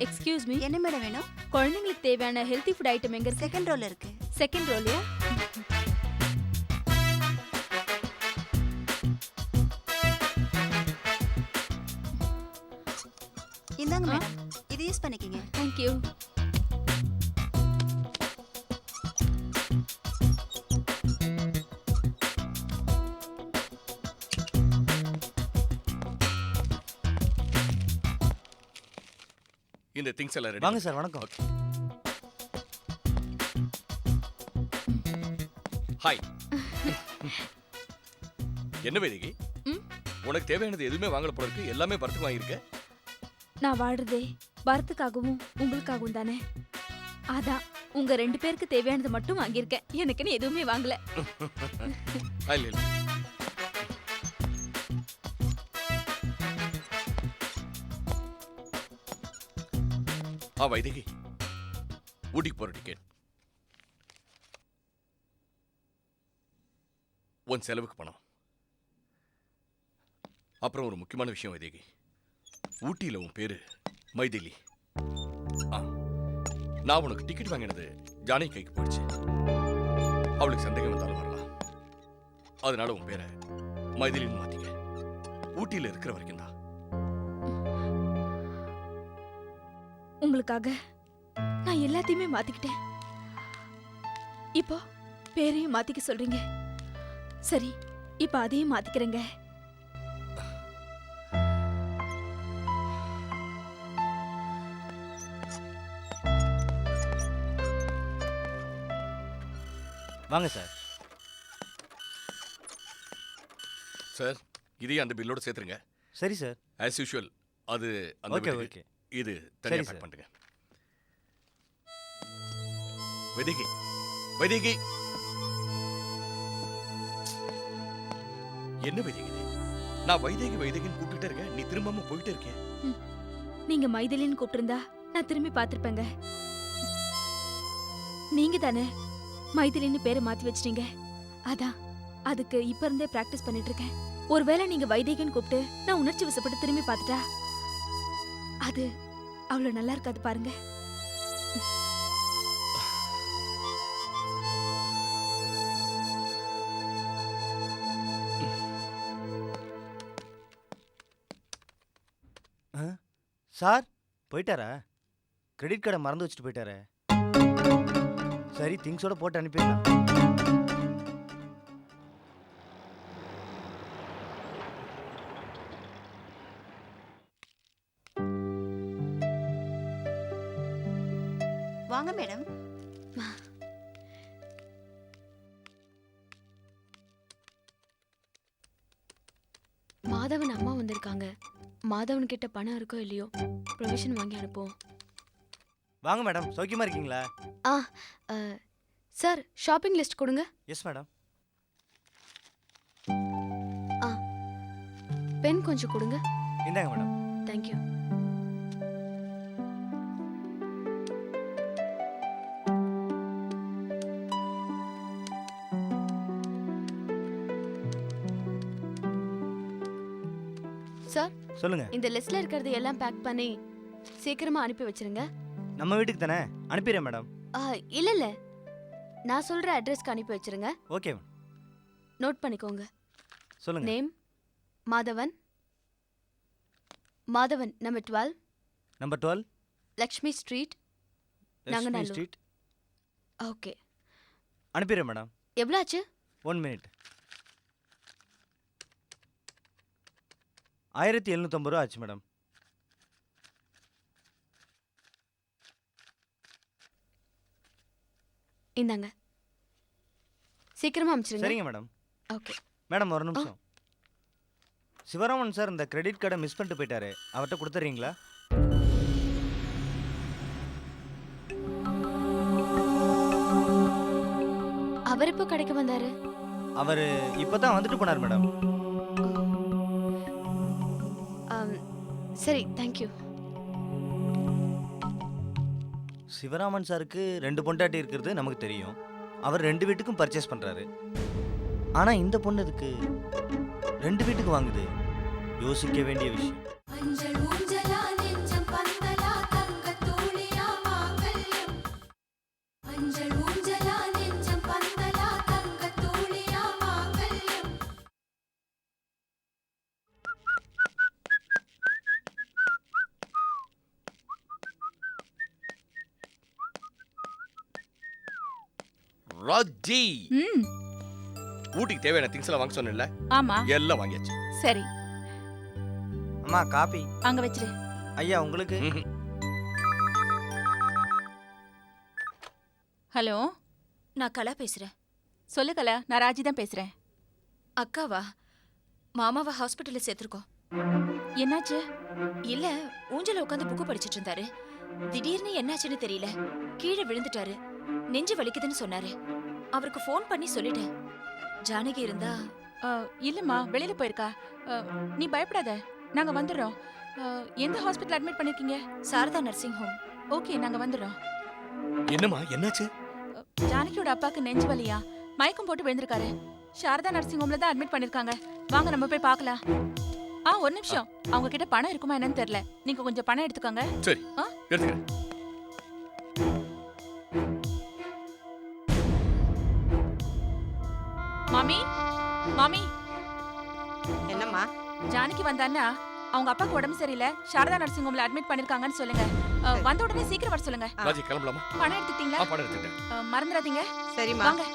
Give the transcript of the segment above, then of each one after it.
Excuse me, என்ன madam வேணும்? குழந்தைங்களுக்கு தேவையான ஹெல்தி ஃபுட் ஐட்டம் எங்க இருக்கு? செகண்ட் ரோல இருக்கு. செகண்ட் ரோலையா? இந்தாங்க மேடம், இது யூஸ் பண்ணிக்கங்க. Thank you. இந்த திங்ஸ் எல்லாம் ரெடி. வாங்க சார். வணக்கம். ஹாய். என்ன வேதிகி, உனக்கு தேவையானது எதுவுமே வாங்கல போல இருக்கு. எல்லாமே பரத்துக்கு வாங்கியிருக்க. நான் வாழ்றதே பரத்துக்காகவும் உங்களுக்காகவும் தானே. அதான் உங்க 2 பேருக்கு தேவையானது மட்டும் வாங்கியிருக்கேன். எனக்குன்னு எதுவுமே வாங்கல. இல்ல வைதிகி, ஊட்டிக்கு போற டிக்கெட் உன் செலவுக்கு பணம். அப்புறம் ஒரு முக்கியமான விஷயம் வைதிகி, ஊட்டியில உன் பேரு மைதிலி. நான் உனக்கு டிக்கெட் வாங்கினது ஜானகி கைக்கு போயிடுச்சு. அவளுக்கு சந்தேகம் வந்தாலும் வரலாம். அதனால உன் பேரை மைதிலின்னு மாத்திக்க. ஊட்டியில இருக்கிற வரைக்கும் தான். உங்களுக்காக நான் எல்லாத்தையுமே மாத்திக்கிட்டேன். இப்போ பேரையும் மாத்திக்க சொல்றீங்க. சரி, இப்ப அதையும் மாத்திக்கிறேங்க. வாங்க சார். சார், இதையும் அந்த பில்லோட சேர்த்துருங்க. சரி சார். As usual. அது அந்த ஓகே வீட்டுக்கு. ஓகே. இது தனியா பேக் பண்ணுங்க. வைதிகி, வைதிகி, என்ன வைதிகி? நான் வைதிகி வைதிகின்னு கூப்பிட்டுட்டே இருக்கேன், நீ திரும்பாம போயிட்டே இருக்க. நீங்க மைதிலின்னு கூப்பிட்டிருந்தா நான் திரும்பி பார்த்திருப்பேங்க. நீங்க தானே மைதிலின்னு பேரை மாத்தி வச்சிட்டீங்க. அதான் அதுக்கு இப்ப இருந்தே பிராக்டிஸ் பண்ணிட்டு இருக்கேன். ஒருவேளை நீங்க வைதிகன்னு கூப்பிட்டு நான் உணர்ச்சி வசப்பட்டு திரும்பி பார்த்துட்டா அது அவ்வளவு நல்லா இருக்காது பாருங்க. சார் போயிட்டாரா? கிரெடிட் கார்டை மறந்து வச்சுட்டு போயிட்டாரே. சரி, திங்ஸோட போட்டு அனுப்பிடலாம். வாங்க மேடம். மாதவன் அம்மா வந்திருக்காங்க. மாதவன் கிட்ட பணம் இருக்கோ இல்லையோ ப்ரொவிஷன் வாங்கி அனுப்புவோம். வாங்க மேடம், சௌக்கியமா இருக்கீங்களா? சார், ஷாப்பிங் லிஸ்ட் கொடுங்க. Yes madam. பென் கொஞ்சம் கொடுங்க. இந்தாங்க மேடம். தேங்க்யூ. சார், சொல்லுங்க. இந்த லிஸ்ட்ல இருக்கிறது எல்லாம் பேக் பண்ணி சீக்கிரமா அனுப்பி வச்சிருங்க. நம்ம வீட்டுக்கு தானே, அனுப்பிடுறேன் மேடம். இல்ல இல்ல, நான் சொல்ற அட்ரஸ்க்கு அனுப்பி வச்சிருங்க. ஓகே. நோட் பண்ணிக்கோங்க. சொல்லுங்க. Name Madhavan. Madhavan number 12. Number 12, Lakshmi street, Lakshmi Nanganallur. Street. Okay. அனுப்பிடுறேன் மேடம். எவ்வளோ ஆச்சு? 1 மினிட். 1750 ரூபா ஆச்சு மேடம். இந்தாங்க, சீக்கிரமா அனுப்பிச்சிருங்க. சரிங்க மேடம். ஓகே மேடம், ஒரு நிமிஷம். சிவராமன் சார் இந்த கிரெடிட் கார்டை மிஸ் பண்ணிட்டு போயிட்டாரு. அவர்கிட்ட கொடுத்துறீங்களா? அவர் எப்போ கடைக்கு வந்தாரு? அவர் இப்பதான் வந்துட்டு போனார் மேடம். சரி, தேங்க்யூ. சிவராமன் சாருக்கு 2 பொண்டாட்டி இருக்கிறது நமக்கு தெரியும். அவர் 2 வீட்டுக்கும் பர்ச்சேஸ் பண்றாரு. ஆனா இந்த பொண்ணு இதுக்கு 2 வீட்டுக்கு வாங்குது. யோசிக்க வேண்டிய விஷயம். ராஜி ம் ஊட்டிக்கு தேவையான திங்ஸ் எல்லாம் வாங்க சொன்னேன்ல, ஆமா எல்லாம் வாங்கியாச்சு. சரி அம்மா காப்பி. அங்க வச்சிரு. ஐயா உங்களுக்கு. ம்ஹும். ஹலோ நான் கலா பேசுறேன். சொல்லு கலா, நான் ராஜி தான் பேசுறேன். அக்காவா? மாமாவை ஹாஸ்பிட்டல்ல சேர்த்திருக்கோம். என்னாச்சு? இல்ல, ஊஞ்சல உட்காந்து புக்கு படிச்சிட்டு இருந்தாரு. திடீர்னு என்னாச்சுன்னு தெரியல, கீழே விழுந்துட்டாரு. நெஞ்சு வலிக்குதுன்னு சொன்னாரு. அவருக்கு ஃபோன் பண்ணி சொல்லிட்டேன். ஜானகி இருந்தா. இல்லம்மா, வெளியில போயிருக்கா. நீ பயப்படாத, நாங்க வந்துடுறோம். எந்த ஹாஸ்பிட்டல் அட்மிட் பண்ணிருக்கீங்க? Saradha nursing home. ஓகே, நாங்க வந்துடுறோம். என்னம்மா என்னாச்சு? ஜானகியோட அப்பாக்கு நெஞ்சு வலியா, மயக்கம் போட்டு விழுந்திருக்காரு. சாரதா நர்சிங் ஹோம்ல தான் அட்மிட் பண்ணிருக்காங்க. வாங்க நம்ம போய் பார்க்கலாம். ஒரு நிமிஷம், அவங்க கிட்ட பணம் இருக்குமா என்னன்னு தெரியல. நீங்க கொஞ்சம் பணம் எடுத்துக்கோங்க. சரி, எடுத்துக்கிறேன். மாமி, மாமி, என்னம்மா? ஜானகி வந்தான்னா அவங்க அப்பாக்கு உடம்பு சரியில்லை, சாரதா நர்சிங் ஹோம்ல அட்மிட் பண்ணிருக்காங்கன்னு சொல்லுங்க. வந்த உடனே சீக்கிரம் வர சொல்லுங்க. ராஜி கிளம்பலாமா? பணம் எடுத்துட்டீங்களா? பணம் எடுத்துட்டேன். மறந்துடாதீங்க. சரிம்மா. வாங்க.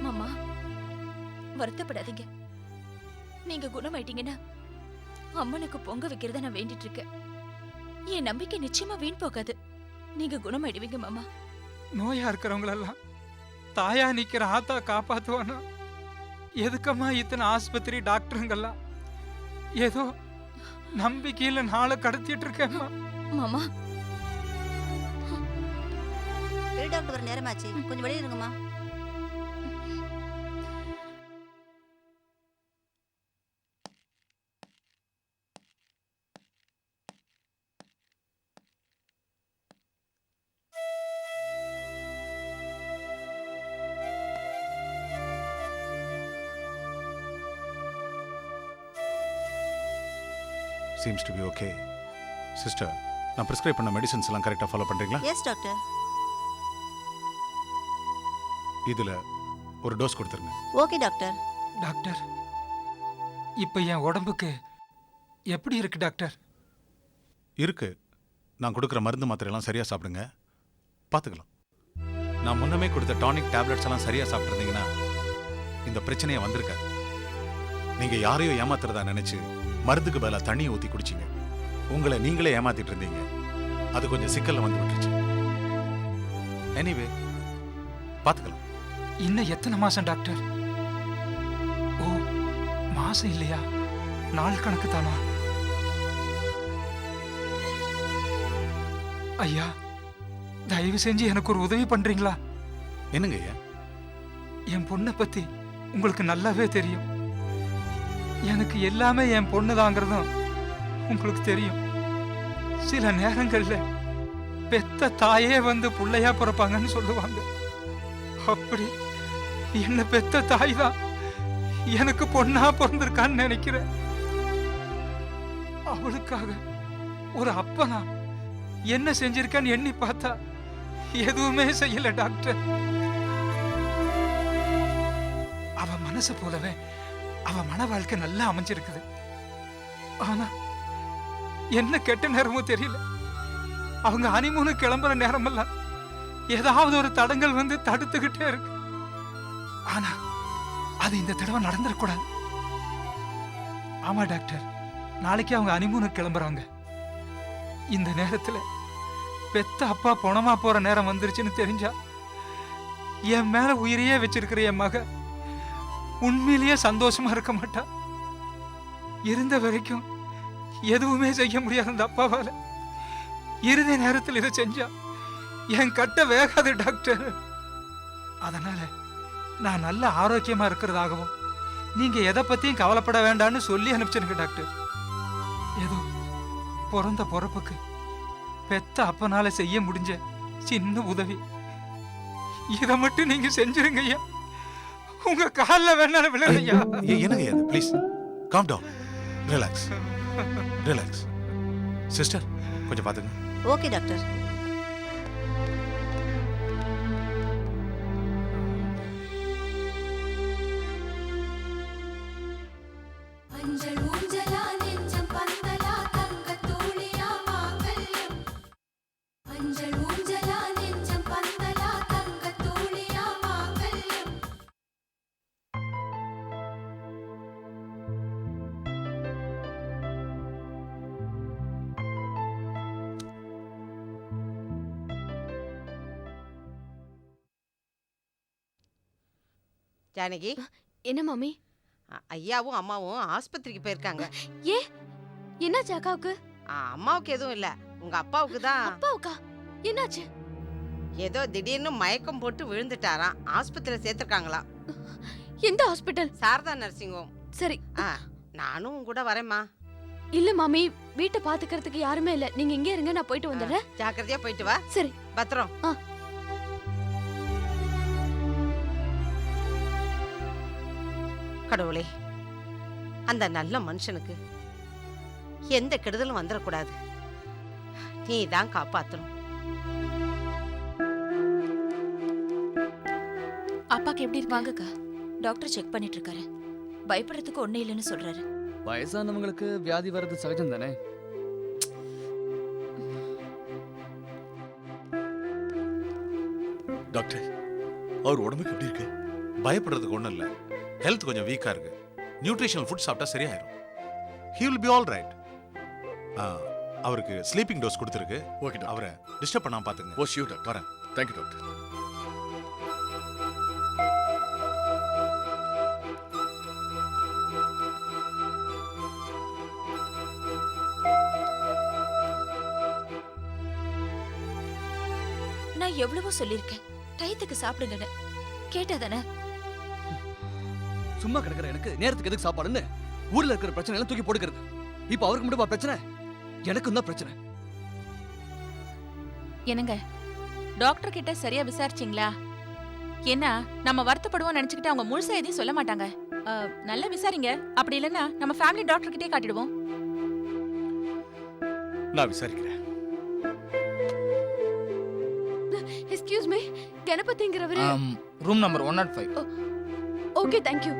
மாமா, வருத்தப்படாதீங்க. நீங்க குணமாயிட்டீங்கன்னா அம்மனுக்கு பொங்க வைக்கிறத நான் வேண்டிட்டு இருக்கேன். என் நம்பிக்கை நிச்சயமா வீண் போகாது. நீங்க குணமாயிடுவீங்க மாமா. நோயா இருக்கிறவங்களெல்லாம் தாயா நிக்கிற ஆத்தா காப்பாத்துவானா? எதுக்கம்மா இத்தனை ஆஸ்பத்திரி டாக்டருங்கெல்லாம்? ஏதோ நம்பிக்கையில நாளை கடத்திட்டு இருக்கேம்மா. மாமா, பெரிய டாக்டர் வர நேரமாச்சு, கொஞ்சம் வெளியே இருங்கம்மா. Seems to be okay. Sister, நான் prescribe பண்ண மெடிசன்ஸ் எல்லாம் கரெக்டாக ஃபாலோ பண்ணுறீங்களா? Yes doctor. இதில் ஒரு டோஸ் கொடுத்துருங்க. Okay doctor. டாக்டர், இப்ப என் உடம்புக்கு எப்படி இருக்கு டாக்டர்? இருக்கு. நான் கொடுக்குற மருந்து மாத்திரையெல்லாம் சரியாக சாப்பிடுங்க, பார்த்துக்கலாம். நான் முன்னமே கொடுத்த டானிக் டேப்லெட்ஸ் எல்லாம் சரியாக சாப்பிட்ருந்தீங்கன்னா இந்த பிரச்சனையே வந்திருக்காது. நீங்கள் யாரையோ ஏமாத்துறதா நினச்சி மருந்துக்கு பதிலாக தண்ணியை ஊற்றி குடிச்சிங்க. உங்களை நீங்களே ஏமாத்திட்டு இருந்தீங்க. அது கொஞ்சம் சிக்கல்ல வந்து விட்டுருச்சு. எனிவே, பார்த்துக்கலாம். இன்னும் எத்தனை மாசம் டாக்டர்? ஓ, மாசம் இல்லையா, நாள் கணக்கு தானா? ஐயா, தயவு செஞ்சு எனக்கு ஒரு உதவி பண்றீங்களா? என்னங்க ஐயா? என் பொண்ணை பத்தி உங்களுக்கு நல்லாவே தெரியும். எனக்கு எல்லாமே என் பொண்ணுதாங்கிறதும் உங்களுக்கு தெரியும். சில நேரங்கள்ல பெத்த தாயே வந்து புள்ளையா பிறப்பாங்கன்னு சொல்லுவாங்க. அப்படி என்ன பெத்த தாய் தான் எனக்கு பொண்ணா பிறந்திருக்கான்னு நினைக்கிறேன். அவளுக்காக ஒரு அப்பனா என்ன செஞ்சிருக்கான்னு எண்ணி பார்த்தா எதுவுமே செய்யல டாக்டர். அவ மனசு போலவே அவ மன வாழ்க்கை நல்லா அமைஞ்சிருக்குது. ஆனா என்ன கெட்ட நேரமோ தெரியல, அவங்க ஹனிமூனு கிளம்புற நேரமெல்லாம் ஏதாவது ஒரு தடங்கள் வந்து தடுத்துக்கிட்டே இருக்கு. ஆனா அது இந்த தடவை நடந்துடக்கூடாது. ஆமா டாக்டர், நாளைக்கு அவங்க ஹனிமூனு கிளம்புறாங்க. இந்த நேரத்துல பெத்த அப்பா பொணமா போற நேரம் வந்துருச்சுன்னு தெரிஞ்சா என் மேல உயிரையே வச்சிருக்கிற என் மக உண்மையிலேயே சந்தோஷமா இருக்க மாட்டா. இருந்த வரைக்கும் எதுவுமே செய்ய முடியாத அந்த அப்பாவால இறுதி நேரத்தில் இதை செஞ்சா என் கட்ட வேகாது டாக்டர். அதனால நான் நல்ல ஆரோக்கியமா இருக்கிறதாகவும் நீங்க எதை பத்தியும் கவலைப்பட வேண்டாம்னு சொல்லி அனுப்பிச்சிருங்க டாக்டர். ஏதோ பிறந்த பொறப்புக்கு பெத்த அப்பனால செய்ய முடிஞ்ச சின்ன உதவி, இதை மட்டும் நீங்க செஞ்சிருங்க ஐயா. உங்க கால்ல வேணாலும் விழுங்க. என்னங்க please calm down, relax relax. Sister கொஞ்சம் பார்த்துங்க. Okay doctor. ஜானகி, என்ன மாமி? ஐயாவும் அம்மாவும் ஆஸ்பத்திரிக்கு போயிருக்காங்க. ஏ என்னாச்சு அக்காவுக்கு? அம்மாவுக்கு எதுவும் இல்ல, உங்க அப்பாவுக்கு தான். அப்பாவுக்கா? என்னாச்சு? ஏதோ திடீர்னு மயக்கம் போட்டு விழுந்துட்டாராம். ஆஸ்பத்திரியில சேர்த்திருக்காங்களாம். எந்த ஹாஸ்பிட்டல்? Saradha nursing home. சரி. நானும் உன் கூட வரேம்மா. இல்ல மாமி, வீட்டை பாத்துக்கிறதுக்கு யாருமே இல்ல. நீங்க இங்கே இருங்க, நான் போயிட்டு வந்துடுறேன். ஜாக்கிரதையா போயிட்டு வா. சரி. பத்திரம். கடவுளே, அந்த நல்ல மனுஷனுக்கு எந்த கெடுதலும் வந்துடக்கூடாது. நீ தான் காப்பாத்தணும். அப்பாக்கு எப்படி இருக்காங்கக்கா? டாக்டர் செக் பண்ணிட்டு இருக்காரு. பயப்படுறதுக்கு ஒண்ணு இல்லைன்னு சொல்றாரு. வயசானவங்களுக்கு வியாதி வர்றது சகஜம் தானே. டாக்டர், அவர் உடம்புக்கு எப்படி இருக்கு? பயப்படுறதுக்கு ஒன்றும் இல்லை. ஹெல்த் கொஞ்சம் வீக்காக இருக்கு. நியூட்ரிஷனல் ஃபுட் சாப்பிட்டா சரியாயிரும். He will be all right. அவருக்கு ஸ்லீப்பிங் டோஸ் கொடுத்துருக்கு. Okay doctor. அவரை டிஸ்டர்ப் பண்ணாம பார்த்துங்க. ஓ ஷியூர் டாக்டர். வரேன். Thank you doctor. நான் எவ்வளவோ சொல்லியிருக்கேன், டயத்துக்கு சாப்பிடுங்கன்னு. கேட்டாதானே? சும்மா கிடக்குற எனக்கு நேரத்துக்கு எதுக்கு சாப்பாடுன்னு ஊர்ல இருக்கிற பிரச்சனை எல்லாம் தூக்கி போட்டுக்கிறது. இப்ப அவருக்கு மட்டும் பிரச்சனை, எனக்கும் தான் பிரச்சனை. என்னங்க, டாக்டர் கிட்ட சரியா விசாரிச்சிங்களா? ஏன்னா நம்ம வருத்தப்படுவோம் நினைச்சுக்கிட்டு அவங்க முழுசா எதையும் சொல்ல மாட்டாங்க. நல்லா விசாரிங்க. அப்படி இல்லைன்னா நம்ம ஃபேமிலி டாக்டர் கிட்டே காட்டிடுவோம். நான் விசாரிக்கிறேன். எக்ஸ்கியூஸ் மீ, கணபதிங்கிறவரு room number 105. Okay, thank you.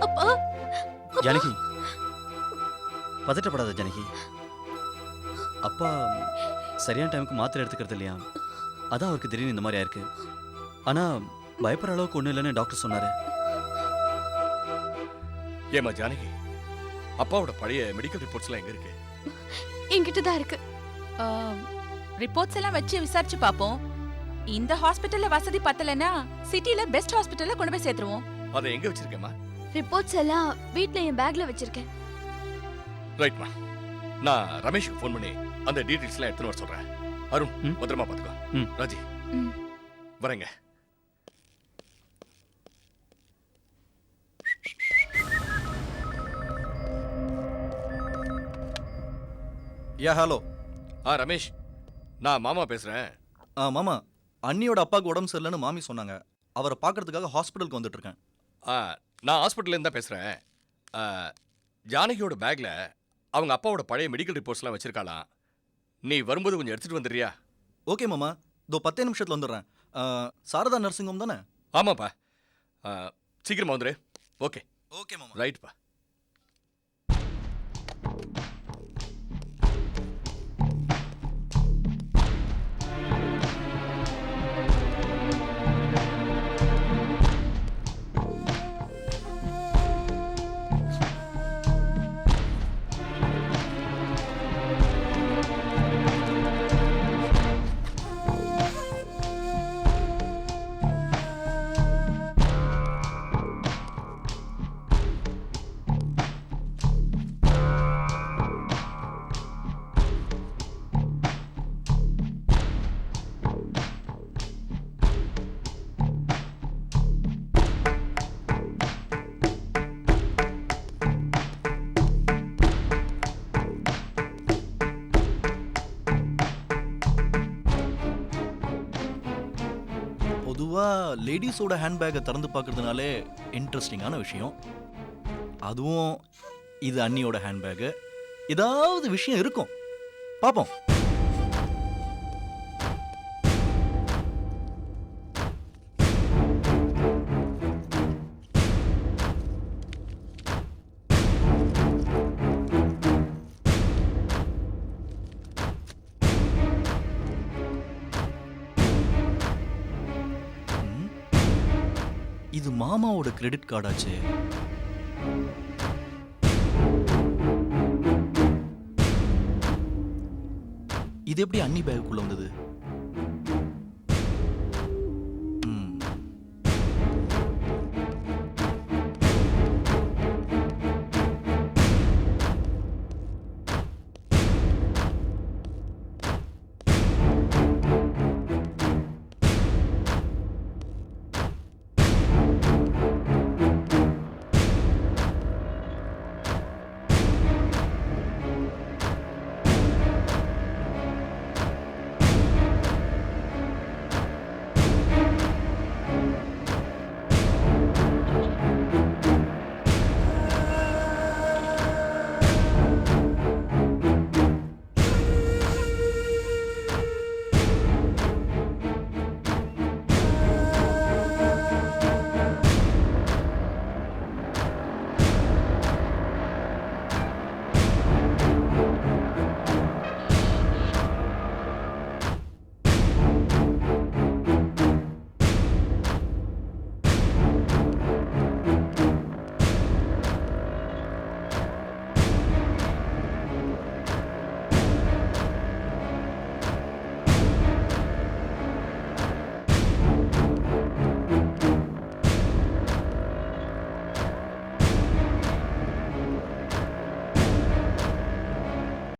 அப்பா. ஜானகி, பதட்டப்படாத ஜானகி. அப்பா சரியான டைமுக்கு மாத்திரை எடுத்துக்கிறது இல்லையா, அதான் அவருக்கு திடீர்னு இந்த மாதிரி ஆயிருக்கு. ஆனா பயப்படுற அளவுக்கு ஒன்றும் இல்லைன்னு டாக்டர் சொன்னாரு. ஏமா ஜானகி, அப்பாவோட பழைய மெடிக்கல் ரிப்போர்ட்ஸ் எல்லாம் எங்க இருக்கு? என்கிட்ட தான் இருக்கு. ரிப்போர்ட்ஸ் எல்லாம் வச்சு விசாரிச்சு பாப்போம். இந்த ஹாஸ்பிட்டல்ல வசதி பத்தலன்னா சிட்டில பெஸ்ட் ஹாஸ்பிட்டல்ல கொண்டு போய் சேர்த்துருவோம். அதை எங்க வச்சிருக்கேமா? ரிப்போர்ட்ஸ் எல்லாம் வீட்ல என் பேக்ல வச்சிருக்கேன். ரைட்மா. நான் ரமேஷுக்கு ஃபோன் பண்ணி அந்த டீடைல்ஸ் எல்லாம் எடுத்துன்னு வர சொல்றேன். அருண், பத்திரமா பாத்துக்கோ. ராஜி, வரேங்க. யா ஹலோ. ரமேஷ், நான் மாமா பேசுறேன். மாமா, அண்ணியோட அப்பாவுக்கு உடம்பு சரியில்லைன்னு மாமி சொன்னாங்க. அவரை பார்க்கறதுக்காக ஹாஸ்பிட்டலுக்கு வந்துட்டு இருக்கேன். நான் ஹாஸ்பிட்டல்லேருந்து தான் பேசுகிறேன். ஜானகியோட பேக்கில் அவங்க அப்பாவோட பழைய மெடிக்கல் ரிப்போர்ட்ஸ்லாம் வச்சிருக்காளாம். நீ வரும்போது கொஞ்சம் எடுத்துகிட்டு வந்துடுறியா? ஓகே மாமா, இதோ 10 நிமிஷத்தில் வந்துடுறேன். சாரதா நர்சிங் ஹோம் தானே? ஆமாப்பா. சீக்கிரமா வந்துடு. ஓகே. ஓகே மாமா. ரைட்ப்பா. பொதுவாக லேடிஸோட ஹேண்ட்பேக்கை திறந்து பார்க்கறதுனாலே இன்ட்ரெஸ்டிங்கான விஷயம். அதுவும் இது அண்ணியோட ஹேண்ட்பேக்கு. ஏதாவது விஷயம் இருக்கும், பார்ப்போம். இது மாமாவோட கிரெடிட் கார்டாச்சே. இது எப்படி அண்ணி பேக்குள்ள வந்தது?